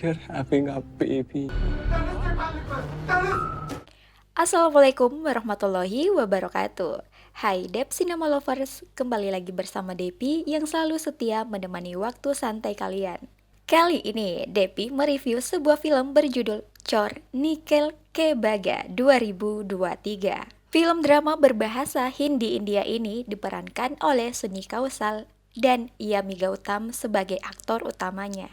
Dear, having a baby. Assalamualaikum warahmatullahi wabarakatuh. Hai Dep Cinema Lovers, kembali lagi bersama Depi yang selalu setia menemani waktu santai kalian. Kali ini Depi mereview sebuah film berjudul Chor Nikhil Ke Bhaga 2023. Film drama berbahasa Hindi India ini diperankan oleh Sunny Kaushal dan Yami Gautam sebagai aktor utamanya.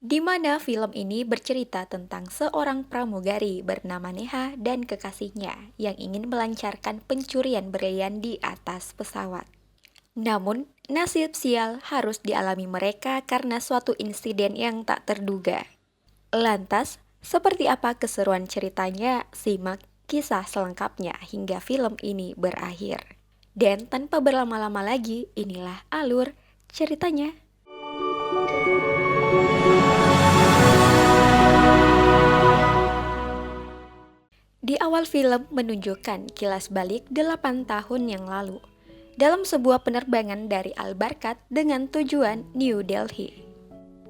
Di mana film ini bercerita tentang seorang pramugari bernama Neha dan kekasihnya yang ingin melancarkan pencurian berlian di atas pesawat. Namun, nasib sial harus dialami mereka karena suatu insiden yang tak terduga. Lantas, seperti apa keseruan ceritanya? Simak kisah selengkapnya hingga film ini berakhir. Dan tanpa berlama-lama lagi, inilah alur ceritanya. Di awal film menunjukkan kilas balik 8 tahun yang lalu dalam sebuah penerbangan dari Al-Barkat dengan tujuan New Delhi.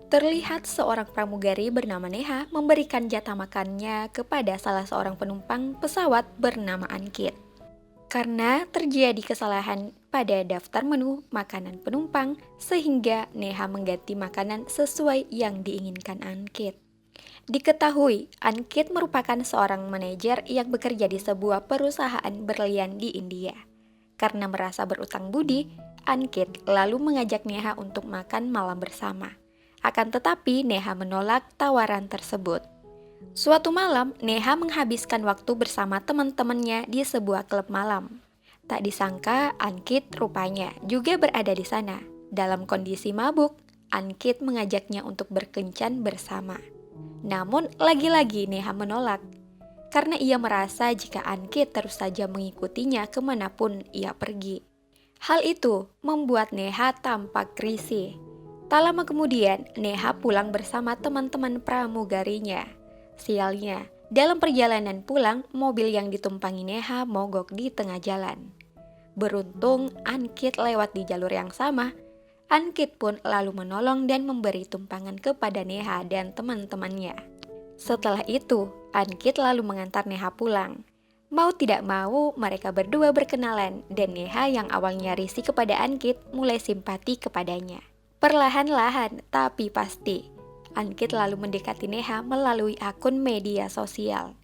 Terlihat seorang pramugari bernama Neha memberikan jatah makannya kepada salah seorang penumpang pesawat bernama Ankit. Karena terjadi kesalahan pada daftar menu makanan penumpang sehingga Neha mengganti makanan sesuai yang diinginkan Ankit. Diketahui, Ankit merupakan seorang manajer yang bekerja di sebuah perusahaan berlian di India. Karena merasa berutang budi, Ankit lalu mengajak Neha untuk makan malam bersama. Akan tetapi, Neha menolak tawaran tersebut. Suatu malam, Neha menghabiskan waktu bersama teman-temannya di sebuah klub malam. Tak disangka, Ankit rupanya juga berada di sana. Dalam kondisi mabuk, Ankit mengajaknya untuk berkencan bersama. Namun, lagi-lagi Neha menolak, karena ia merasa jika Ankit terus saja mengikutinya kemanapun ia pergi. Hal itu membuat Neha tampak risih. Tak lama kemudian, Neha pulang bersama teman-teman pramugarinya. Sialnya, dalam perjalanan pulang, mobil yang ditumpangi Neha mogok di tengah jalan. Beruntung, Ankit lewat di jalur yang sama. Ankit pun lalu menolong dan memberi tumpangan kepada Neha dan teman-temannya. Setelah itu, Ankit lalu mengantar Neha pulang. Mau tidak mau, mereka berdua berkenalan dan Neha yang awalnya risih kepada Ankit mulai simpati kepadanya. Perlahan-lahan tapi pasti, Ankit lalu mendekati Neha melalui akun media sosial.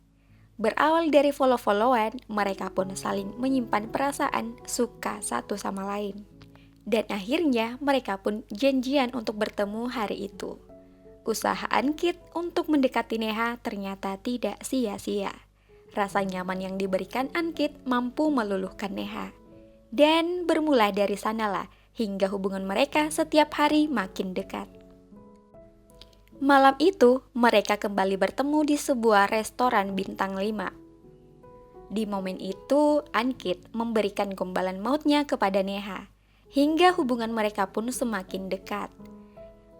Berawal dari follow-followan, mereka pun saling menyimpan perasaan suka satu sama lain. Dan akhirnya mereka pun janjian untuk bertemu hari itu. Usaha Ankit untuk mendekati Neha ternyata tidak sia-sia. Rasa nyaman yang diberikan Ankit mampu meluluhkan Neha. Dan bermula dari sanalah hingga hubungan mereka setiap hari makin dekat. Malam itu mereka kembali bertemu di sebuah restoran bintang 5. Di momen itu Ankit memberikan gombalan mautnya kepada Neha. Hingga hubungan mereka pun semakin dekat.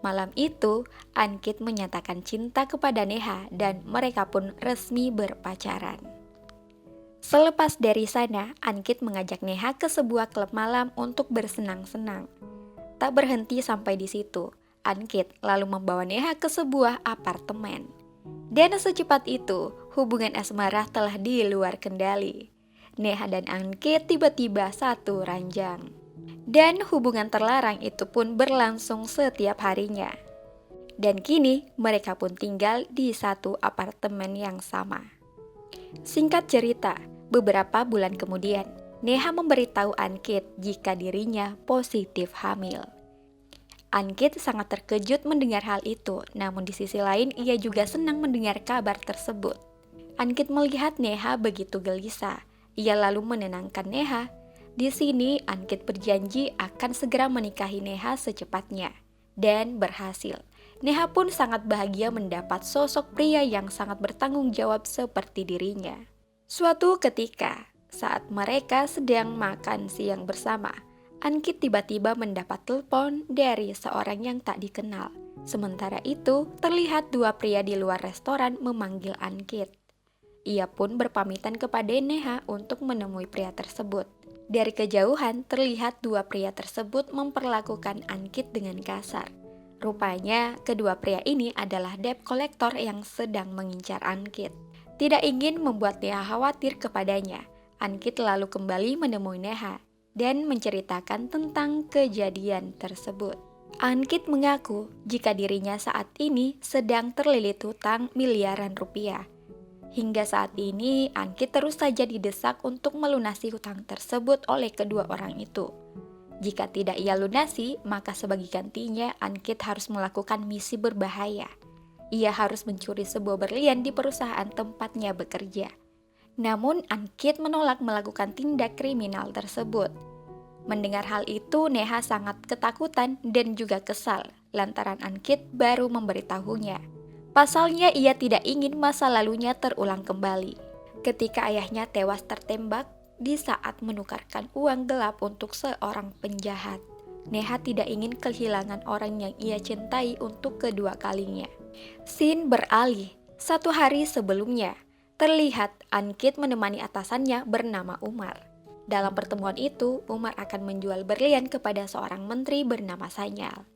Malam itu, Ankit menyatakan cinta kepada Neha dan mereka pun resmi berpacaran. Selepas dari sana, Ankit mengajak Neha ke sebuah klub malam untuk bersenang-senang. Tak berhenti sampai di situ, Ankit lalu membawa Neha ke sebuah apartemen. Dan secepat itu, hubungan asmara telah di luar kendali. Neha dan Ankit tiba-tiba satu ranjang. Dan hubungan terlarang itu pun berlangsung setiap harinya. Dan kini mereka pun tinggal di satu apartemen yang sama. Singkat cerita, beberapa bulan kemudian, Neha memberitahu Ankit jika dirinya positif hamil. Ankit sangat terkejut mendengar hal itu, namun di sisi lain ia juga senang mendengar kabar tersebut. Ankit melihat Neha begitu gelisah. Ia lalu menenangkan Neha. Di sini, Ankit berjanji akan segera menikahi Neha secepatnya. Dan berhasil. Neha pun sangat bahagia mendapat sosok pria yang sangat bertanggung jawab seperti dirinya. Suatu ketika, saat mereka sedang makan siang bersama, Ankit tiba-tiba mendapat telepon dari seorang yang tak dikenal. Sementara itu, terlihat dua pria di luar restoran memanggil Ankit. Ia pun berpamitan kepada Neha untuk menemui pria tersebut. Dari kejauhan terlihat dua pria tersebut memperlakukan Ankit dengan kasar. Rupanya, kedua pria ini adalah debt collector yang sedang mengincar Ankit. Tidak ingin membuat Neha khawatir kepadanya, Ankit lalu kembali menemui Neha dan menceritakan tentang kejadian tersebut. Ankit mengaku jika dirinya saat ini sedang terlilit hutang miliaran rupiah. Hingga saat ini, Ankit terus saja didesak untuk melunasi hutang tersebut oleh kedua orang itu. Jika tidak ia lunasi, maka sebagai gantinya Ankit harus melakukan misi berbahaya. Ia harus mencuri sebuah berlian di perusahaan tempatnya bekerja. Namun Ankit menolak melakukan tindak kriminal tersebut. Mendengar hal itu, Neha sangat ketakutan dan juga kesal lantaran Ankit baru memberitahunya. Pasalnya ia tidak ingin masa lalunya terulang kembali. Ketika ayahnya tewas tertembak di saat menukarkan uang gelap untuk seorang penjahat. Neha tidak ingin kehilangan orang yang ia cintai untuk kedua kalinya. Scene beralih. 1 hari sebelumnya, terlihat Ankit menemani atasannya bernama Umar. Dalam pertemuan itu, Umar akan menjual berlian kepada seorang menteri bernama Sanyal.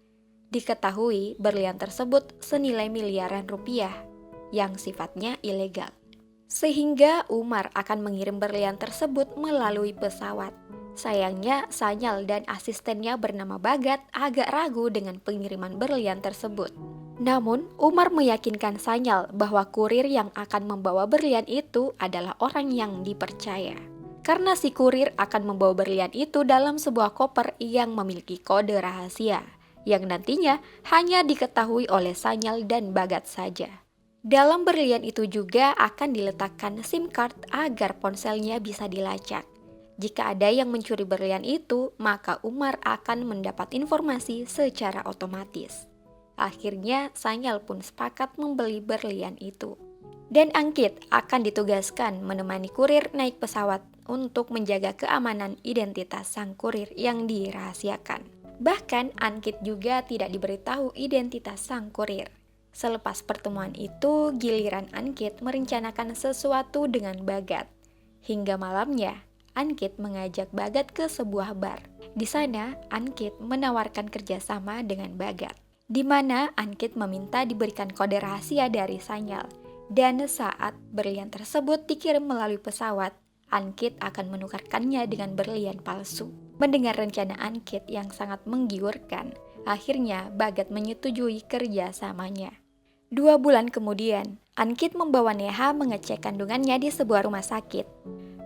Diketahui berlian tersebut senilai miliaran rupiah yang sifatnya ilegal. Sehingga Umar akan mengirim berlian tersebut melalui pesawat. Sayangnya, Sanyal dan asistennya bernama Bagat agak ragu dengan pengiriman berlian tersebut. Namun, Umar meyakinkan Sanyal bahwa kurir yang akan membawa berlian itu adalah orang yang dipercaya. Karena si kurir akan membawa berlian itu dalam sebuah koper yang memiliki kode rahasia, yang nantinya hanya diketahui oleh Sanyal dan Bagat saja. Dalam berlian itu juga akan diletakkan SIM card agar ponselnya bisa dilacak. Jika ada yang mencuri berlian itu, maka Umar akan mendapat informasi secara otomatis. Akhirnya, Sanyal pun sepakat membeli berlian itu. Dan Ankit akan ditugaskan menemani kurir naik pesawat untuk menjaga keamanan identitas sang kurir yang dirahasiakan. Bahkan, Ankit juga tidak diberitahu identitas sang kurir. Selepas pertemuan itu, giliran Ankit merencanakan sesuatu dengan Bagat. Hingga malamnya, Ankit mengajak Bagat ke sebuah bar. Di sana, Ankit menawarkan kerjasama dengan Bagat, di mana Ankit meminta diberikan kode rahasia dari Sanyal. Dan saat berlian tersebut dikirim melalui pesawat, Ankit akan menukarkannya dengan berlian palsu. Mendengar rencana Ankit yang sangat menggiurkan, akhirnya Bagat menyetujui kerjasamanya. 2 bulan kemudian, Ankit membawa Neha mengecek kandungannya di sebuah rumah sakit.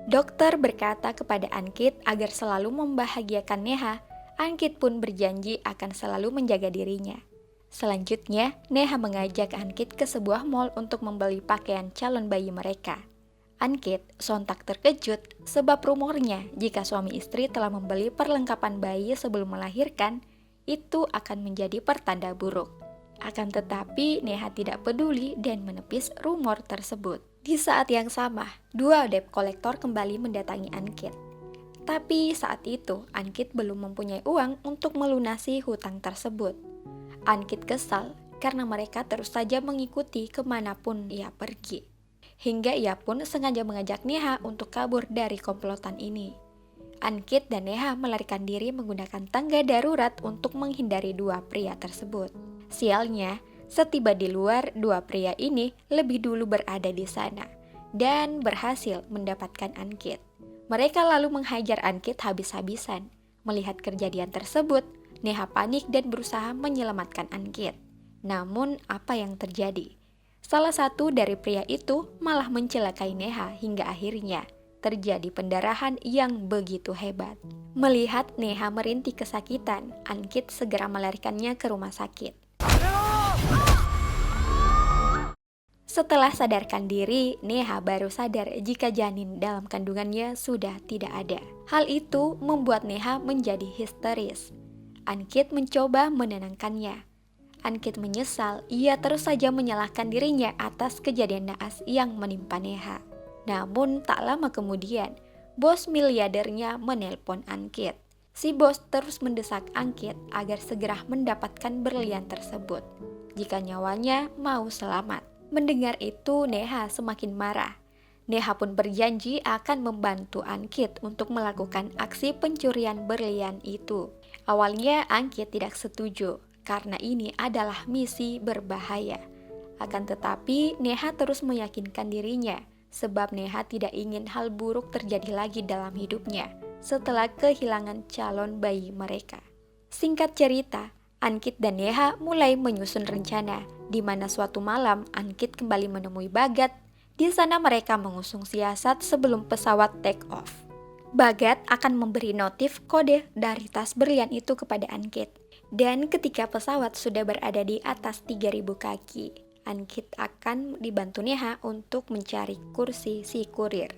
Dokter berkata kepada Ankit agar selalu membahagiakan Neha. Ankit pun berjanji akan selalu menjaga dirinya. Selanjutnya, Neha mengajak Ankit ke sebuah mall untuk membeli pakaian calon bayi mereka. Ankit sontak terkejut sebab rumornya jika suami istri telah membeli perlengkapan bayi sebelum melahirkan, itu akan menjadi pertanda buruk. Akan tetapi, Neha tidak peduli dan menepis rumor tersebut. Di saat yang sama, 2 debt collector kembali mendatangi Ankit. Tapi saat itu, Ankit belum mempunyai uang untuk melunasi hutang tersebut. Ankit kesal karena mereka terus saja mengikuti kemanapun ia pergi. Hingga ia pun sengaja mengajak Neha untuk kabur dari komplotan ini. Ankit dan Neha melarikan diri menggunakan tangga darurat untuk menghindari 2 pria tersebut. Sialnya, setiba di luar, 2 pria ini lebih dulu berada di sana dan berhasil mendapatkan Ankit. Mereka lalu menghajar Ankit habis-habisan. Melihat kejadian tersebut, Neha panik dan berusaha menyelamatkan Ankit. Namun, apa yang terjadi? Salah satu dari pria itu malah mencelakai Neha hingga akhirnya terjadi pendarahan yang begitu hebat. Melihat Neha merintih kesakitan, Ankit segera melarikannya ke rumah sakit. Setelah sadarkan diri, Neha baru sadar jika janin dalam kandungannya sudah tidak ada. Hal itu membuat Neha menjadi histeris. Ankit mencoba menenangkannya. Ankit menyesal, ia terus saja menyalahkan dirinya atas kejadian naas yang menimpa Neha. Namun tak lama kemudian, bos miliardernya menelpon Ankit. Si bos terus mendesak Ankit agar segera mendapatkan berlian tersebut, jika nyawanya mau selamat. Mendengar itu, Neha semakin marah. Neha pun berjanji akan membantu Ankit untuk melakukan aksi pencurian berlian itu. Awalnya Ankit tidak setuju, karena ini adalah misi berbahaya. Akan tetapi, Neha terus meyakinkan dirinya, sebab Neha tidak ingin hal buruk terjadi lagi dalam hidupnya setelah kehilangan calon bayi mereka. Singkat cerita, Ankit dan Neha mulai menyusun rencana, di mana suatu malam Ankit kembali menemui Bhagat. Di sana mereka mengusung siasat sebelum pesawat take off. Bhagat akan memberi notif kode dari tas berlian itu kepada Ankit. Dan ketika pesawat sudah berada di atas 3.000 kaki, Ankit akan dibantu Neha untuk mencari kursi si kurir,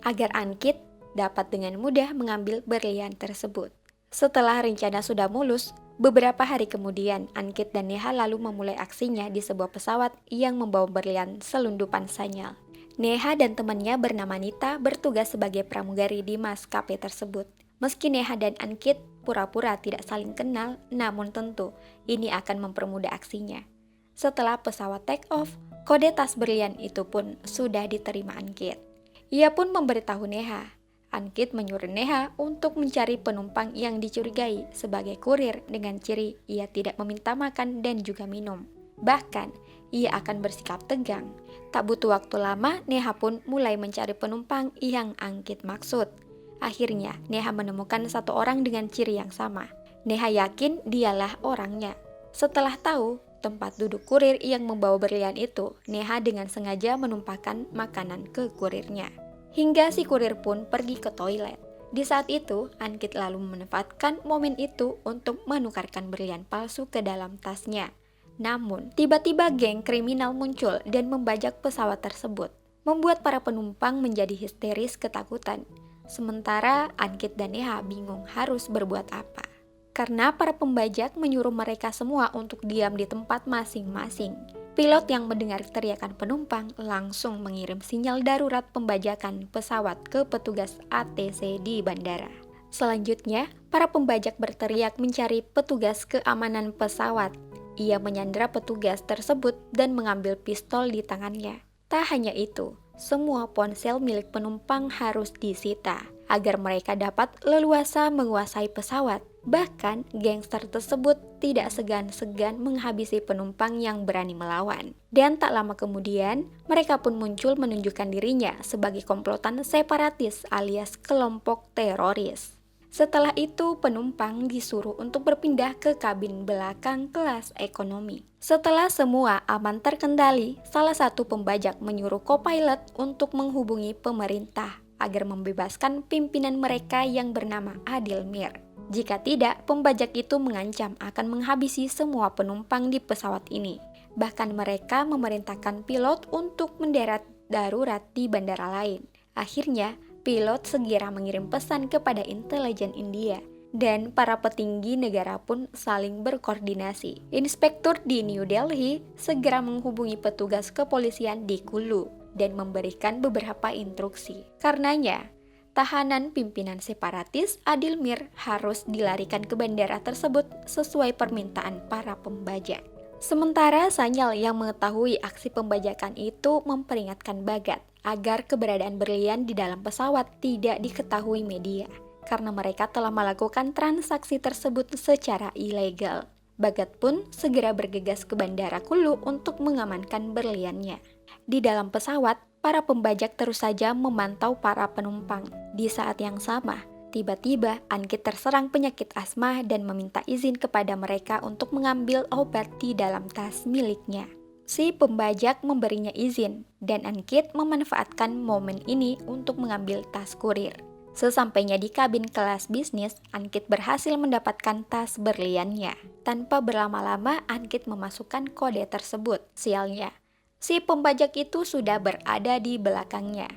agar Ankit dapat dengan mudah mengambil berlian tersebut. Setelah rencana sudah mulus, beberapa hari kemudian Ankit dan Neha lalu memulai aksinya di sebuah pesawat yang membawa berlian selundupan sinyal. Neha dan temannya bernama Nita bertugas sebagai pramugari di maskapai tersebut. Meski Neha dan Ankit pura-pura tidak saling kenal, namun tentu ini akan mempermudah aksinya. Setelah pesawat take off, kode tas berlian itu pun sudah diterima Ankit. Ia pun memberitahu Neha. Ankit menyuruh Neha untuk mencari penumpang yang dicurigai sebagai kurir dengan ciri ia tidak meminta makan dan juga minum. Bahkan, ia akan bersikap tegang. Tak butuh waktu lama, Neha pun mulai mencari penumpang yang Ankit maksud. Akhirnya, Neha menemukan satu orang dengan ciri yang sama. Neha yakin dialah orangnya. Setelah tahu tempat duduk kurir yang membawa berlian itu, Neha dengan sengaja menumpahkan makanan ke kurirnya. Hingga si kurir pun pergi ke toilet. Di saat itu, Ankit lalu memanfaatkan momen itu untuk menukarkan berlian palsu ke dalam tasnya. Namun, tiba-tiba geng kriminal muncul dan membajak pesawat tersebut, membuat para penumpang menjadi histeris ketakutan. Sementara Ankit dan Neha bingung harus berbuat apa. Karena para pembajak menyuruh mereka semua untuk diam di tempat masing-masing. Pilot yang mendengar teriakan penumpang langsung mengirim sinyal darurat pembajakan pesawat ke petugas ATC di bandara. Selanjutnya, para pembajak berteriak mencari petugas keamanan pesawat. Ia menyandera petugas tersebut dan mengambil pistol di tangannya. Tak hanya itu, semua ponsel milik penumpang harus disita agar mereka dapat leluasa menguasai pesawat. Bahkan, gangster tersebut tidak segan-segan menghabisi penumpang yang berani melawan. Dan tak lama kemudian, mereka pun muncul menunjukkan dirinya sebagai komplotan separatis alias kelompok teroris. Setelah itu, penumpang disuruh untuk berpindah ke kabin belakang kelas ekonomi. Setelah semua aman terkendali, salah satu pembajak menyuruh co-pilot untuk menghubungi pemerintah agar membebaskan pimpinan mereka yang bernama Adil Mir. Jika tidak, pembajak itu mengancam akan menghabisi semua penumpang di pesawat ini. Bahkan mereka memerintahkan pilot untuk mendarat darurat di bandara lain. Akhirnya, pilot segera mengirim pesan kepada intelijen India. Dan para petinggi negara pun saling berkoordinasi. Inspektur di New Delhi segera menghubungi petugas kepolisian di Kulu dan memberikan beberapa instruksi. Karenanya, tahanan pimpinan separatis Adil Mir harus dilarikan ke bandara tersebut sesuai permintaan para pembajak. Sementara Sanyal yang mengetahui aksi pembajakan itu memperingatkan Bhagat agar keberadaan berlian di dalam pesawat tidak diketahui media, karena mereka telah melakukan transaksi tersebut secara ilegal. Bhagat pun segera bergegas ke bandara Kulu untuk mengamankan berliannya. Di dalam pesawat, para pembajak terus saja memantau para penumpang. Di saat yang sama, tiba-tiba Ankit terserang penyakit asma dan meminta izin kepada mereka untuk mengambil obat di dalam tas miliknya. Si pembajak memberinya izin, dan Ankit memanfaatkan momen ini untuk mengambil tas kurir. Sesampainya di kabin kelas bisnis, Ankit berhasil mendapatkan tas berliannya. Tanpa berlama-lama, Ankit memasukkan kode tersebut. Sialnya, si pembajak itu sudah berada di belakangnya.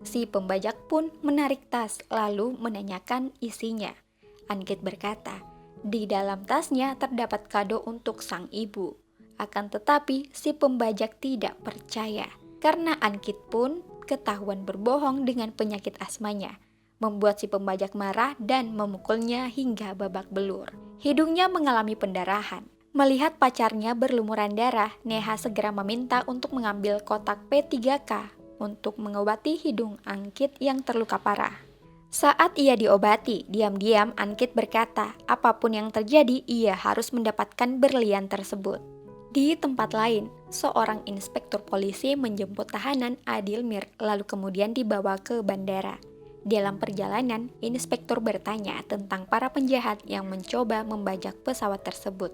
Si pembajak pun menarik tas lalu menanyakan isinya. Ankit berkata, di dalam tasnya terdapat kado untuk sang ibu. Akan tetapi si pembajak tidak percaya karena Ankit pun ketahuan berbohong dengan penyakit asmanya, membuat si pembajak marah dan memukulnya hingga babak belur. Hidungnya mengalami pendarahan. Melihat pacarnya berlumuran darah, Neha segera meminta untuk mengambil kotak P3K untuk mengobati hidung Ankit yang terluka parah. Saat ia diobati, diam-diam Ankit berkata, apapun yang terjadi, ia harus mendapatkan berlian tersebut. Di tempat lain, seorang inspektur polisi menjemput tahanan Adilmir lalu kemudian dibawa ke bandara. Dalam perjalanan, inspektur bertanya tentang para penjahat yang mencoba membajak pesawat tersebut.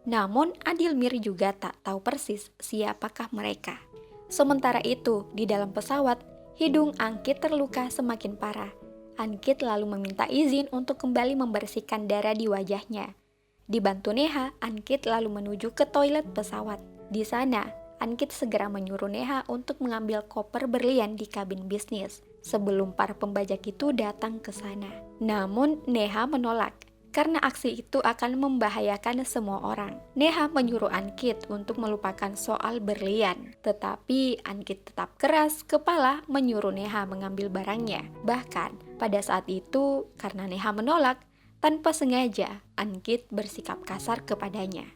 Namun, Adilmir juga tak tahu persis siapakah mereka. Sementara itu, di dalam pesawat, hidung Ankit terluka semakin parah. Ankit lalu meminta izin untuk kembali membersihkan darah di wajahnya. Dibantu Neha, Ankit lalu menuju ke toilet pesawat. Di sana, Ankit segera menyuruh Neha untuk mengambil koper berlian di kabin bisnis sebelum para pembajak itu datang ke sana. Namun, Neha menolak karena aksi itu akan membahayakan semua orang. Neha menyuruh Ankit untuk melupakan soal berlian, tetapi Ankit tetap keras kepala menyuruh Neha mengambil barangnya. Bahkan, pada saat itu, karena Neha menolak, tanpa sengaja, Ankit bersikap kasar kepadanya.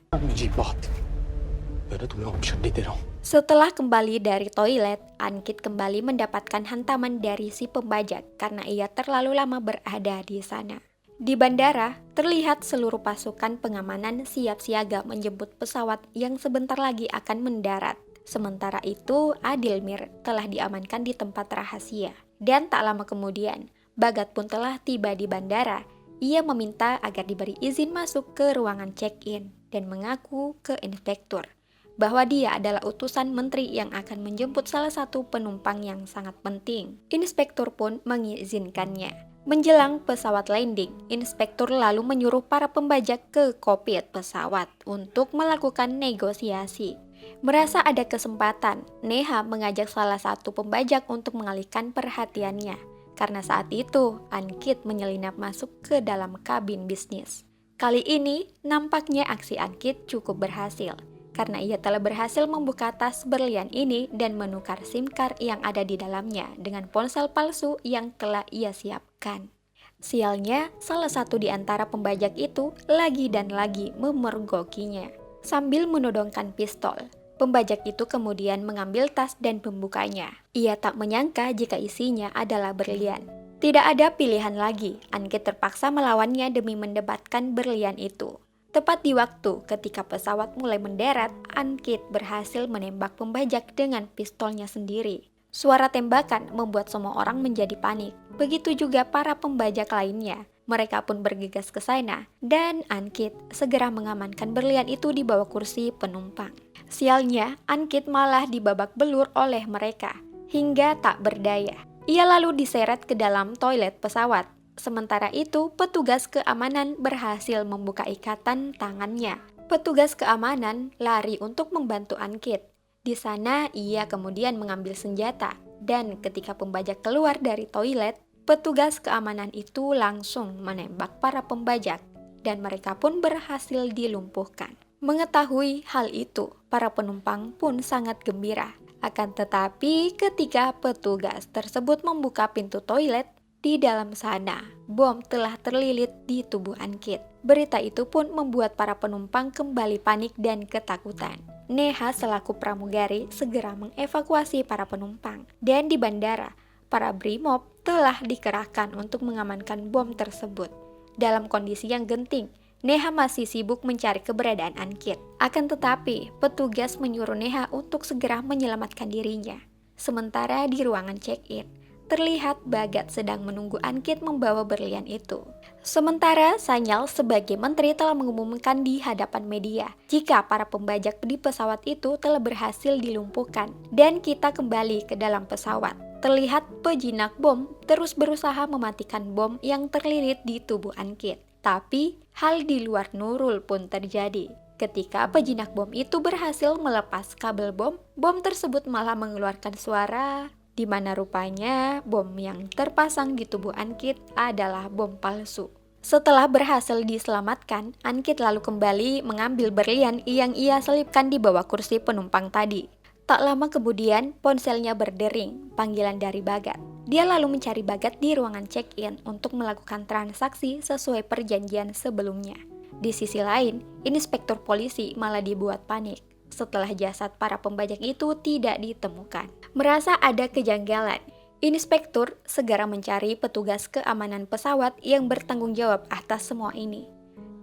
Setelah kembali dari toilet, Ankit kembali mendapatkan hantaman dari si pembajak karena ia terlalu lama berada di sana. Di bandara, terlihat seluruh pasukan pengamanan siap siaga menjemput pesawat yang sebentar lagi akan mendarat. Sementara itu, Adilmir telah diamankan di tempat rahasia. Dan tak lama kemudian, Bagat pun telah tiba di bandara. Ia meminta agar diberi izin masuk ke ruangan check-in dan mengaku ke inspektur bahwa dia adalah utusan menteri yang akan menjemput salah satu penumpang yang sangat penting. Inspektur pun mengizinkannya. Menjelang pesawat landing, inspektur lalu menyuruh para pembajak ke kokpit pesawat untuk melakukan negosiasi. Merasa ada kesempatan, Neha mengajak salah satu pembajak untuk mengalihkan perhatiannya. Karena saat itu, Ankit menyelinap masuk ke dalam kabin bisnis. Kali ini, nampaknya aksi Ankit cukup berhasil. Karena ia telah berhasil membuka tas berlian ini dan menukar SIM card yang ada di dalamnya dengan ponsel palsu yang telah ia siapkan. Sialnya, salah satu di antara pembajak itu lagi dan lagi memergokinya. Sambil menodongkan pistol, pembajak itu kemudian mengambil tas dan membukanya. Ia tak menyangka jika isinya adalah berlian. Tidak ada pilihan lagi, Ankit terpaksa melawannya demi mendapatkan berlian itu. Tepat di waktu ketika pesawat mulai mendarat, Ankit berhasil menembak pembajak dengan pistolnya sendiri. Suara tembakan membuat semua orang menjadi panik. Begitu juga para pembajak lainnya. Mereka pun bergegas ke sana, dan Ankit segera mengamankan berlian itu di bawah kursi penumpang. Sialnya, Ankit malah dibabak belur oleh mereka, hingga tak berdaya. Ia lalu diseret ke dalam toilet pesawat. Sementara itu, petugas keamanan berhasil membuka ikatan tangannya. Petugas keamanan lari untuk membantu Ankit. Di sana, ia kemudian mengambil senjata. Dan ketika pembajak keluar dari toilet, petugas keamanan itu langsung menembak para pembajak. Dan mereka pun berhasil dilumpuhkan. Mengetahui hal itu, para penumpang pun sangat gembira. Akan tetapi, ketika petugas tersebut membuka pintu toilet, di dalam sana, bom telah terlilit di tubuh Ankit. Berita itu pun membuat para penumpang kembali panik dan ketakutan. Neha selaku pramugari segera mengevakuasi para penumpang. Dan di bandara, para brimob telah dikerahkan untuk mengamankan bom tersebut. Dalam kondisi yang genting, Neha masih sibuk mencari keberadaan Ankit. Akan tetapi, petugas menyuruh Neha untuk segera menyelamatkan dirinya. Sementara di ruangan check-in, terlihat Bagat sedang menunggu Ankit membawa berlian itu. Sementara Sanyal sebagai menteri telah mengumumkan di hadapan media jika para pembajak di pesawat itu telah berhasil dilumpuhkan dan kita kembali ke dalam pesawat. Terlihat pejinak bom terus berusaha mematikan bom yang terlilit di tubuh Ankit. Tapi hal di luar Nurul pun terjadi. Ketika pejinak bom itu berhasil melepas kabel bom, bom tersebut malah mengeluarkan suara di mana rupanya bom yang terpasang di tubuh Ankit adalah bom palsu. Setelah berhasil diselamatkan, Ankit lalu kembali mengambil berlian yang ia selipkan di bawah kursi penumpang tadi. Tak lama kemudian, ponselnya berdering, panggilan dari Bagat. Dia lalu mencari Bagat di ruangan check-in untuk melakukan transaksi sesuai perjanjian sebelumnya. Di sisi lain, inspektur polisi malah dibuat panik setelah jasad para pembajak itu tidak ditemukan. Merasa ada kejanggalan, Inspektur segera mencari petugas keamanan pesawat yang bertanggung jawab atas semua ini.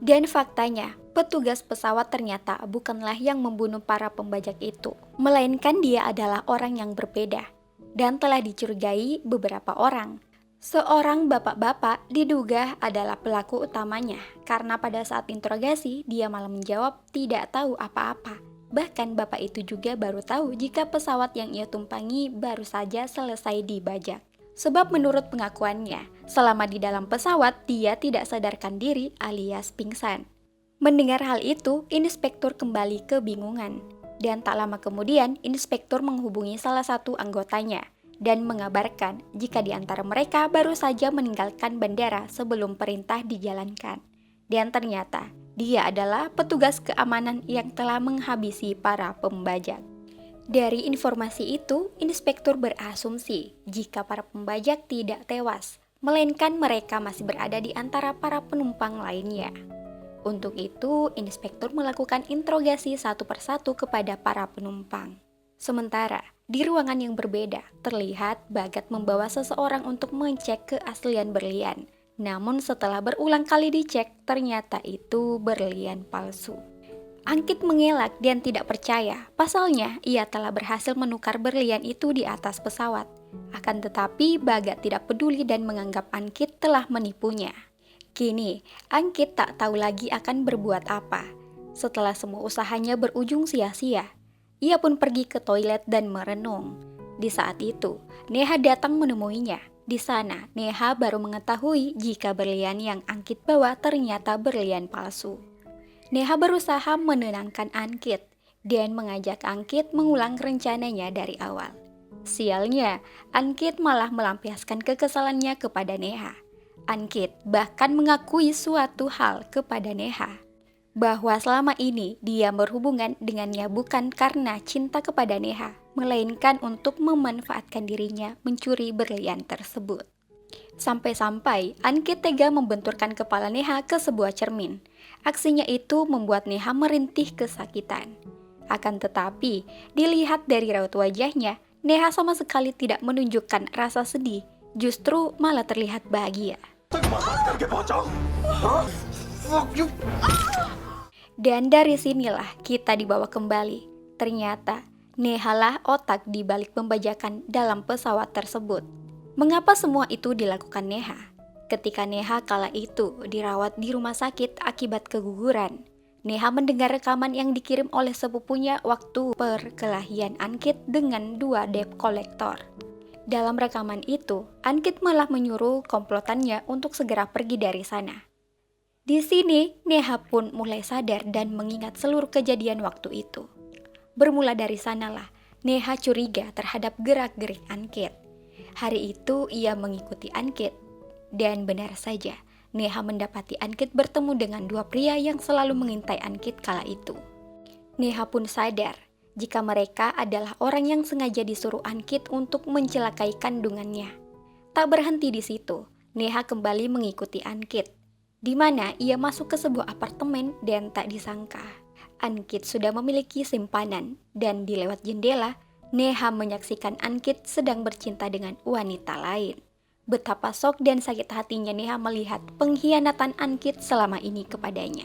Dan faktanya, petugas pesawat ternyata bukanlah yang membunuh para pembajak itu, melainkan dia adalah orang yang berbeda dan telah dicurigai beberapa orang. Seorang bapak-bapak diduga adalah pelaku utamanya karena pada saat interogasi dia malah menjawab tidak tahu apa-apa. Bahkan bapak itu juga baru tahu jika pesawat yang ia tumpangi baru saja selesai dibajak. Sebab menurut pengakuannya, selama di dalam pesawat dia tidak sadarkan diri alias pingsan. Mendengar hal itu, inspektur kembali kebingungan. Dan tak lama kemudian, inspektur menghubungi salah satu anggotanya dan mengabarkan jika di antara mereka baru saja meninggalkan bandara sebelum perintah dijalankan. Dan ternyata, dia adalah petugas keamanan yang telah menghabisi para pembajak. Dari informasi itu, inspektur berasumsi jika para pembajak tidak tewas, melainkan mereka masih berada di antara para penumpang lainnya. Untuk itu, inspektur melakukan interogasi satu persatu kepada para penumpang. Sementara, di ruangan yang berbeda, terlihat Bagat membawa seseorang untuk mengecek keaslian berlian. Namun setelah berulang kali dicek, ternyata itu berlian palsu. Angkit mengelak dan tidak percaya, pasalnya ia telah berhasil menukar berlian itu di atas pesawat. Akan tetapi Bagat tidak peduli dan menganggap Angkit telah menipunya. Kini, Angkit tak tahu lagi akan berbuat apa. Setelah semua usahanya berujung sia-sia, ia pun pergi ke toilet dan merenung. Di saat itu, Neha datang menemuinya. Di sana, Neha baru mengetahui jika berlian yang Angkit bawa ternyata berlian palsu. Neha berusaha menenangkan Angkit dan mengajak Angkit mengulang rencananya dari awal. Sialnya, Angkit malah melampiaskan kekesalannya kepada Neha. Angkit bahkan mengakui suatu hal kepada Neha, bahwa selama ini dia berhubungan dengannya bukan karena cinta kepada Neha, melainkan untuk memanfaatkan dirinya mencuri berlian tersebut. Sampai-sampai Angkit tega membenturkan kepala Neha ke sebuah cermin. Aksinya itu membuat Neha merintih kesakitan. Akan tetapi, dilihat dari raut wajahnya, Neha sama sekali tidak menunjukkan rasa sedih, justru malah terlihat bahagia. Dan dari sinilah kita dibawa kembali. Ternyata, Neha lah otak di balik pembajakan dalam pesawat tersebut. Mengapa semua itu dilakukan Neha? Ketika Neha kala itu dirawat di rumah sakit akibat keguguran, Neha mendengar rekaman yang dikirim oleh sepupunya waktu perkelahian Angkit dengan 2 debt kolektor. Dalam rekaman itu, Angkit malah menyuruh komplotannya untuk segera pergi dari sana. Di sini, Neha pun mulai sadar dan mengingat seluruh kejadian waktu itu. Bermula dari sanalah, Neha curiga terhadap gerak-gerik Angkit. Hari itu ia mengikuti Angkit, dan benar saja, Neha mendapati Angkit bertemu dengan 2 pria yang selalu mengintai Angkit kala itu. Neha pun sadar jika mereka adalah orang yang sengaja disuruh Angkit untuk mencelakai kandungannya. Tak berhenti di situ, Neha kembali mengikuti Angkit, di mana ia masuk ke sebuah apartemen dan tak disangka, Angkit sudah memiliki simpanan dan di lewat jendela, Neha menyaksikan Angkit sedang bercinta dengan wanita lain. Betapa shock dan sakit hatinya Neha melihat pengkhianatan Angkit selama ini kepadanya.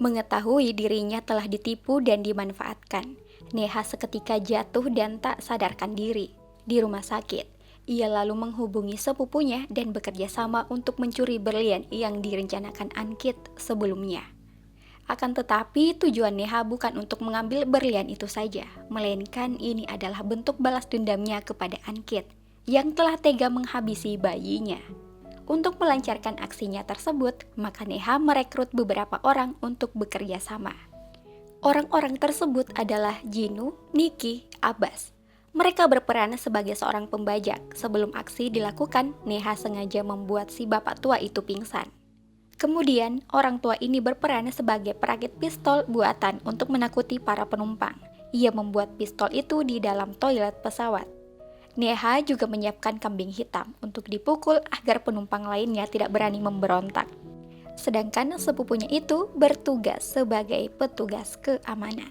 Mengetahui dirinya telah ditipu dan dimanfaatkan, Neha seketika jatuh dan tak sadarkan diri. Di rumah sakit, ia lalu menghubungi sepupunya dan bekerja sama untuk mencuri berlian yang direncanakan Angkit sebelumnya. Akan tetapi tujuan Neha bukan untuk mengambil berlian itu saja, melainkan ini adalah bentuk balas dendamnya kepada Angkit yang telah tega menghabisi bayinya. Untuk melancarkan aksinya tersebut, maka Neha merekrut beberapa orang untuk bekerja sama. Orang-orang tersebut adalah Jinu, Niki, Abbas. Mereka berperan sebagai seorang pembajak. Sebelum aksi dilakukan, Neha sengaja membuat si bapak tua itu pingsan. Kemudian, orang tua ini berperan sebagai perakit pistol buatan untuk menakuti para penumpang. Ia membuat pistol itu di dalam toilet pesawat. Neha juga menyiapkan kambing hitam untuk dipukul agar penumpang lainnya tidak berani memberontak. Sedangkan sepupunya itu bertugas sebagai petugas keamanan.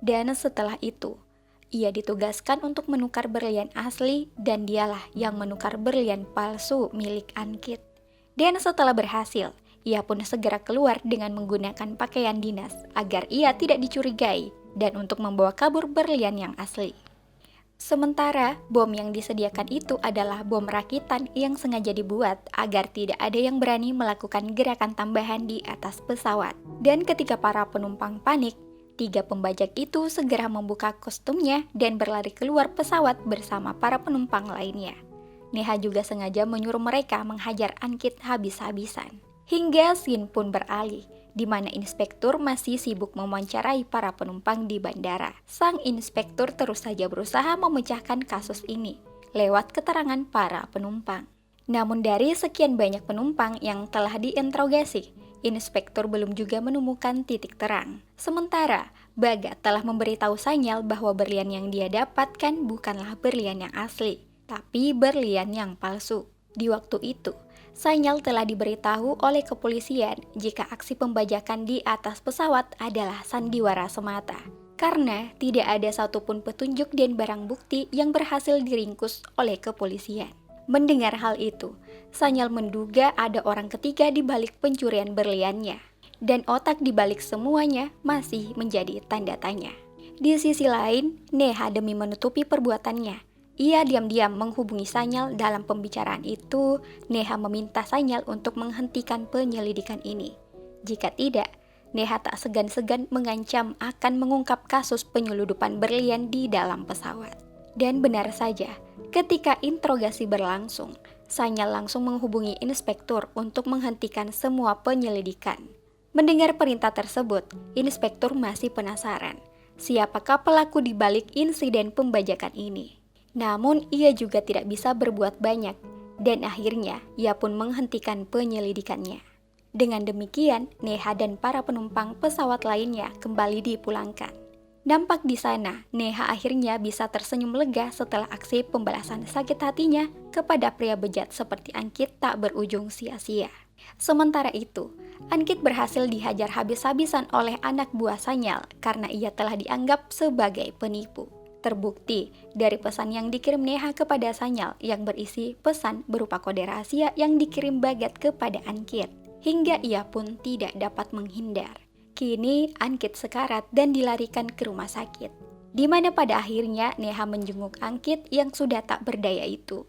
Dan setelah itu, Ia ditugaskan untuk menukar berlian asli dan dialah yang menukar berlian palsu milik Ankit. Dan setelah berhasil, ia pun segera keluar dengan menggunakan pakaian dinas agar ia tidak dicurigai dan untuk membawa kabur berlian yang asli. Sementara, bom yang disediakan itu adalah bom rakitan yang sengaja dibuat agar tidak ada yang berani melakukan gerakan tambahan di atas pesawat. Dan ketika para penumpang panik, 3 pembajak itu segera membuka kostumnya dan berlari keluar pesawat bersama para penumpang lainnya. Neha juga sengaja menyuruh mereka menghajar Ankit habis-habisan. Hingga scene pun beralih, di mana inspektur masih sibuk mewawancarai para penumpang di bandara. Sang inspektur terus saja berusaha memecahkan kasus ini lewat keterangan para penumpang. Namun dari sekian banyak penumpang yang telah diinterogasi, inspektur belum juga menemukan titik terang. Sementara, Bagat telah memberitahu Sanyal bahwa berlian yang dia dapatkan bukanlah berlian yang asli, tapi berlian yang palsu. Di waktu itu, Sanyal telah diberitahu oleh kepolisian jika aksi pembajakan di atas pesawat adalah sandiwara semata, karena tidak ada satupun petunjuk dan barang bukti yang berhasil diringkus oleh kepolisian. Mendengar hal itu, Sanyal menduga ada orang ketiga di balik pencurian berliannya, dan otak di balik semuanya masih menjadi tanda tanya. Di sisi lain, Neha demi menutupi perbuatannya, ia diam-diam menghubungi Sanyal. Dalam pembicaraan itu, Neha meminta Sanyal untuk menghentikan penyelidikan ini. Jika tidak, Neha tak segan-segan mengancam akan mengungkap kasus penyeludupan berlian di dalam pesawat. Dan benar saja, ketika interogasi berlangsung, Sanyal langsung menghubungi inspektur untuk menghentikan semua penyelidikan. Mendengar perintah tersebut, inspektur masih penasaran, siapakah pelaku di balik insiden pembajakan ini. Namun ia juga tidak bisa berbuat banyak, dan akhirnya ia pun menghentikan penyelidikannya. Dengan demikian, Neha dan para penumpang pesawat lainnya kembali dipulangkan. Nampak di sana, Neha akhirnya bisa tersenyum lega setelah aksi pembalasan sakit hatinya kepada pria bejat seperti Ankit tak berujung sia-sia. Sementara itu, Ankit berhasil dihajar habis-habisan oleh anak buah Sanyal karena ia telah dianggap sebagai penipu. Terbukti dari pesan yang dikirim Neha kepada Sanyal yang berisi pesan berupa kode rahasia yang dikirim Bagat kepada Ankit, hingga ia pun tidak dapat menghindar. Kini Ankit sekarat dan dilarikan ke rumah sakit, di mana pada akhirnya Neha menjenguk Ankit yang sudah tak berdaya itu.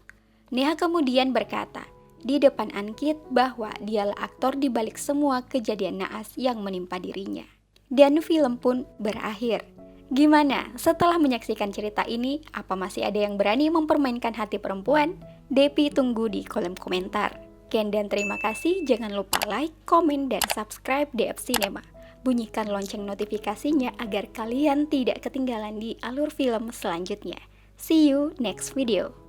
Neha kemudian berkata di depan Ankit bahwa dialah aktor di balik semua kejadian naas yang menimpa dirinya. Dan film pun berakhir. Gimana setelah menyaksikan cerita ini? Apa masih ada yang berani mempermainkan hati perempuan? Depi tunggu di kolom komentar. Sekian dan terima kasih. Jangan lupa like, komen, dan subscribe DF Cinema. Bunyikan lonceng notifikasinya agar kalian tidak ketinggalan di alur film selanjutnya. See you next video.